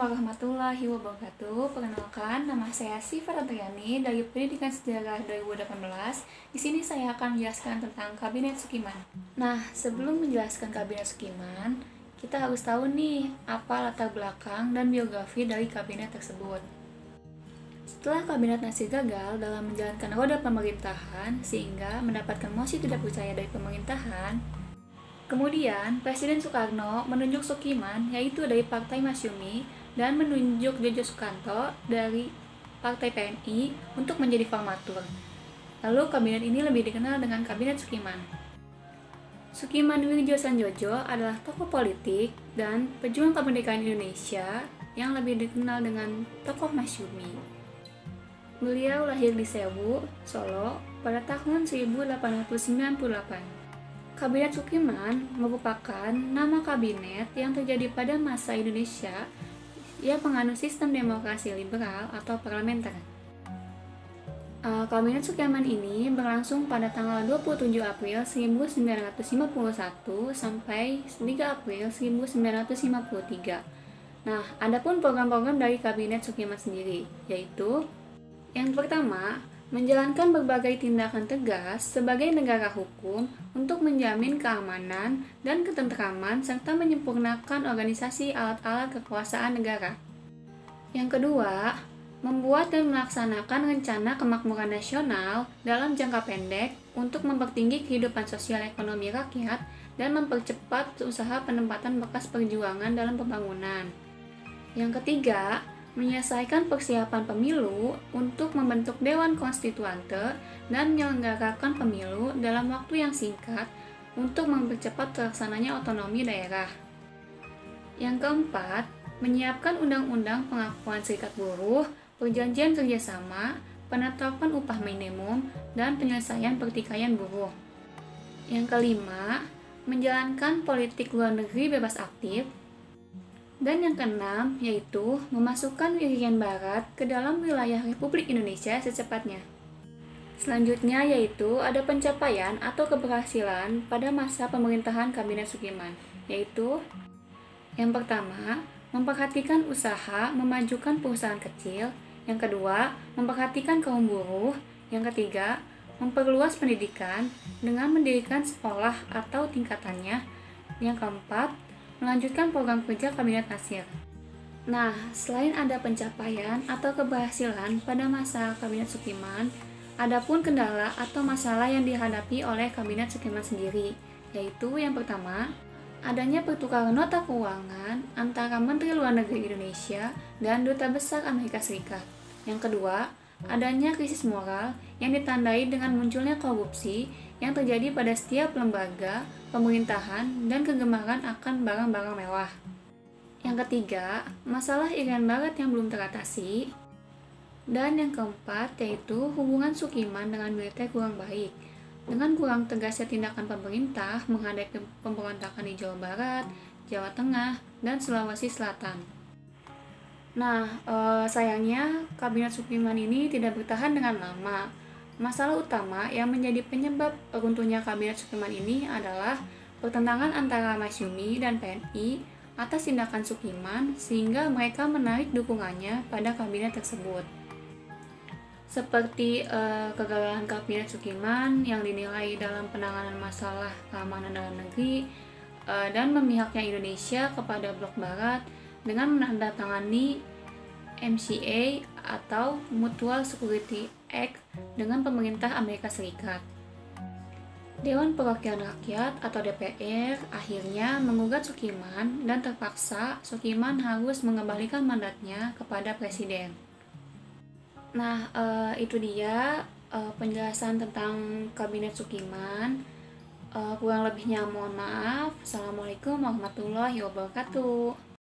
warahmatullahi wabarakatuh. Perkenalkan, nama saya Siva Tantriani dari Pendidikan Sejarah 2018. Di sini saya akan menjelaskan tentang Kabinet Sukiman. Nah, sebelum menjelaskan Kabinet Sukiman, kita harus tahu nih apa latar belakang dan biografi dari kabinet tersebut. Setelah Kabinet Nasir gagal dalam menjalankan roda pemerintahan sehingga mendapatkan mosi tidak percaya dari pemerintahan, kemudian Presiden Soekarno menunjuk Sukiman, yaitu dari Partai Masyumi, dan menunjuk Jojo Sukanto dari Partai PNI untuk menjadi formatur. Lalu kabinet ini lebih dikenal dengan Kabinet Sukiman. Sukiman Wirjo Sanjojo adalah tokoh politik dan pejuang kemerdekaan Indonesia yang lebih dikenal dengan tokoh Masyumi. Beliau lahir di Sewu, Solo pada tahun 1898. Kabinet Sukiman merupakan nama kabinet yang terjadi pada masa Indonesia yang menganut sistem demokrasi liberal atau parlementer. Kabinet Sukiman ini berlangsung pada tanggal 27 April 1951 sampai 3 April 1953. Nah, adapun program-program dari Kabinet Sukiman sendiri, yaitu yang pertama, menjalankan berbagai tindakan tegas sebagai negara hukum untuk menjamin keamanan dan ketentraman serta menyempurnakan organisasi alat-alat kekuasaan negara. Yang kedua, membuat dan melaksanakan rencana kemakmuran nasional dalam jangka pendek untuk mempertinggi kehidupan sosial ekonomi rakyat dan mempercepat usaha penempatan bekas perjuangan dalam pembangunan. Yang ketiga, menyelesaikan persiapan pemilu untuk membentuk Dewan Konstituante dan menyelenggarakan pemilu dalam waktu yang singkat untuk mempercepat terlaksananya otonomi daerah. Yang keempat, menyiapkan undang-undang pengakuan serikat buruh, perjanjian kerjasama, penetapan upah minimum, dan penyelesaian pertikaian buruh. Yang kelima, menjalankan politik luar negeri bebas aktif. Dan yang keenam, yaitu memasukkan Irian Barat ke dalam wilayah Republik Indonesia secepatnya. Selanjutnya yaitu ada pencapaian atau keberhasilan pada masa pemerintahan Kabinet Sukiman, yaitu yang pertama, memperhatikan usaha memajukan perusahaan kecil. Yang kedua, memperhatikan kaum buruh. Yang ketiga, memperluas pendidikan dengan mendirikan sekolah atau tingkatannya. Yang keempat, melanjutkan program kerja Kabinet Nasir. Nah, selain ada pencapaian atau keberhasilan pada masa Kabinet Sukiman, ada pun kendala atau masalah yang dihadapi oleh Kabinet Sukiman sendiri, yaitu yang pertama, adanya pertukaran nota keuangan antara Menteri Luar Negeri Indonesia dan Duta Besar Amerika Serikat. Yang kedua, adanya krisis moral yang ditandai dengan munculnya korupsi yang terjadi pada setiap lembaga, pemerintahan, dan kegemaran akan barang-barang mewah. Yang ketiga, masalah Irian Barat yang belum teratasi. Dan yang keempat, yaitu hubungan Sukiman dengan militer kurang baik, dengan kurang tegasnya tindakan pemerintah menghadapi pemberontakan di Jawa Barat, Jawa Tengah, dan Sulawesi Selatan. Nah, sayangnya Kabinet Sukiman ini tidak bertahan dengan lama. Masalah utama yang menjadi penyebab runtuhnya Kabinet Sukiman ini adalah pertentangan antara Masyumi dan PNI atas tindakan Sukiman sehingga mereka menarik dukungannya pada kabinet tersebut. Seperti kegagalan Kabinet Sukiman yang dinilai dalam penanganan masalah keamanan dalam negeri dan memihaknya Indonesia kepada blok Barat dengan menandatangani MCA atau Mutual Security Act dengan pemerintah Amerika Serikat. Dewan Perwakilan Rakyat atau DPR akhirnya menggugat Sukiman dan terpaksa Sukiman harus mengembalikan mandatnya kepada Presiden. Nah, itu dia penjelasan tentang Kabinet Sukiman. Kurang lebihnya mohon maaf. Assalamualaikum warahmatullahi wabarakatuh.